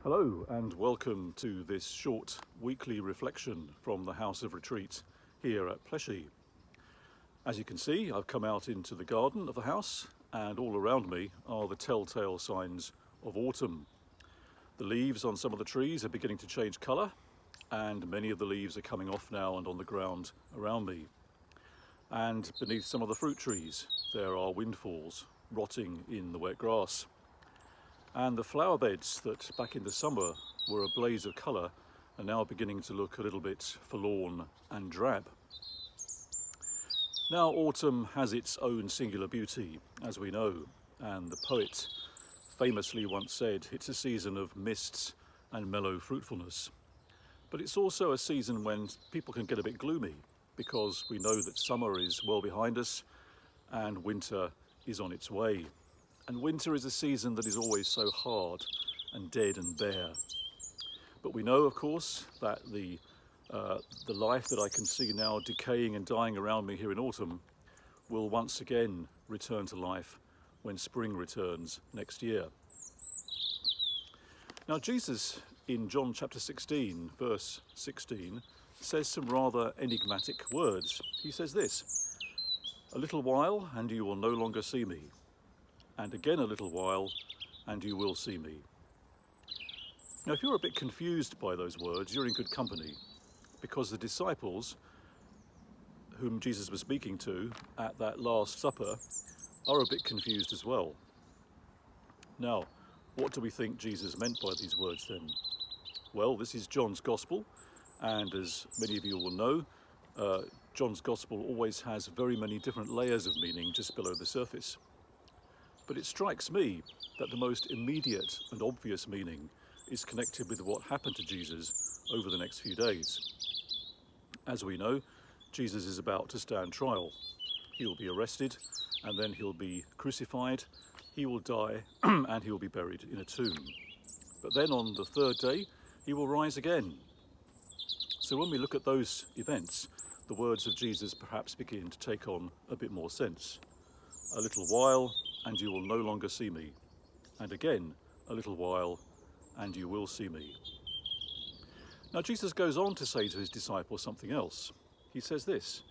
Hello and welcome to this short weekly reflection from the House of Retreat here at Pleshy. As you can see, I've come out into the garden of the house and all around me are the telltale signs of autumn. The leaves on some of the trees are beginning to change colour and many of the leaves are coming off now and on the ground around me. And beneath some of the fruit trees there are windfalls rotting in the wet grass. And the flower beds that back in the summer were a blaze of colour are now beginning to look a little bit forlorn and drab. Now autumn has its own singular beauty, as we know, and the poet famously once said it's a season of mists and mellow fruitfulness. But it's also a season when people can get a bit gloomy because we know that summer is well behind us and winter is on its way. And winter is a season that is always so hard and dead and bare. But we know, of course, that the life that I can see now decaying and dying around me here in autumn will once again return to life when spring returns next year. Now Jesus in John chapter 16, verse 16, says some rather enigmatic words. He says this, "A little while and you will no longer see me. And again a little while, and you will see me." Now, if you're a bit confused by those words, you're in good company, because the disciples whom Jesus was speaking to at that Last Supper are a bit confused as well. Now, what do we think Jesus meant by these words then? Well, this is John's Gospel, and as many of you will know, John's Gospel always has very many different layers of meaning just below the surface. But it strikes me that the most immediate and obvious meaning is connected with what happened to Jesus over the next few days. As we know, Jesus is about to stand trial. He will be arrested and then he'll be crucified, he will die and he will be buried in a tomb. But then on the third day, he will rise again. So when we look at those events, the words of Jesus perhaps begin to take on a bit more sense. A little while, and you will no longer see me. And again, a little while, and you will see me. Now Jesus goes on to say to his disciples something else. He says this,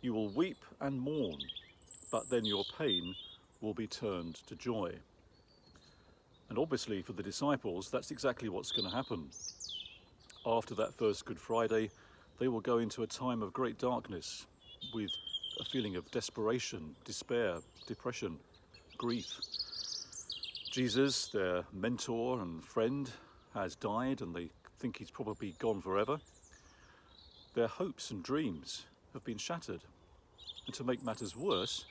"You will weep and mourn, but then your pain will be turned to joy." And obviously for the disciples, that's exactly what's going to happen. After that first Good Friday, they will go into a time of great darkness with a feeling of desperation, despair, depression, grief. Jesus, their mentor and friend, has died and they think he's probably gone forever. Their hopes and dreams have been shattered. And to make matters worse,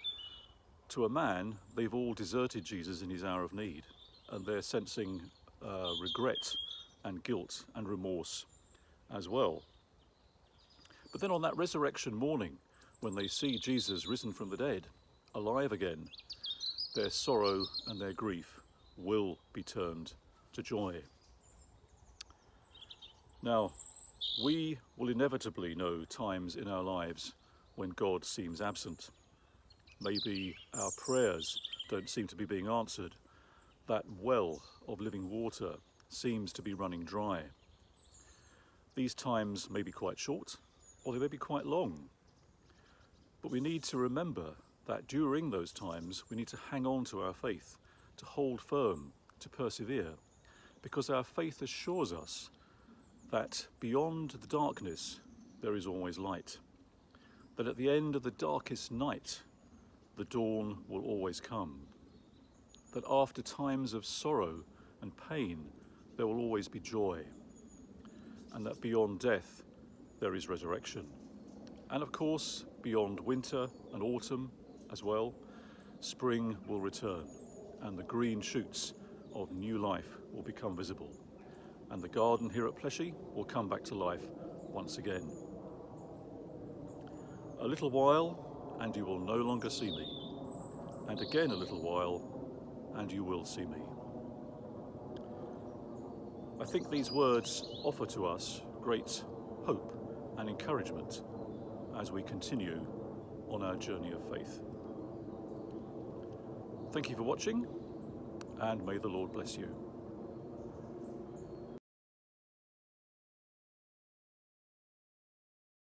to a man, they've all deserted Jesus in his hour of need. And they're sensing regret and guilt and remorse as well. But then on that resurrection morning, when they see Jesus risen from the dead, alive again, their sorrow and their grief will be turned to joy. Now, we will inevitably know times in our lives when God seems absent. Maybe our prayers don't seem to be being answered. That well of living water seems to be running dry. These times may be quite short, or they may be quite long. But we need to remember that during those times we need to hang on to our faith, to hold firm, to persevere, because our faith assures us that beyond the darkness there is always light, that at the end of the darkest night the dawn will always come, that after times of sorrow and pain there will always be joy, and that beyond death there is resurrection. And of course, beyond winter and autumn as well, spring will return and the green shoots of new life will become visible. And the garden here at Pleshy will come back to life once again. A little while and you will no longer see me. And again a little while and you will see me. I think these words offer to us great hope and encouragement as we continue on our journey of faith. Thank you for watching, and may the Lord bless you.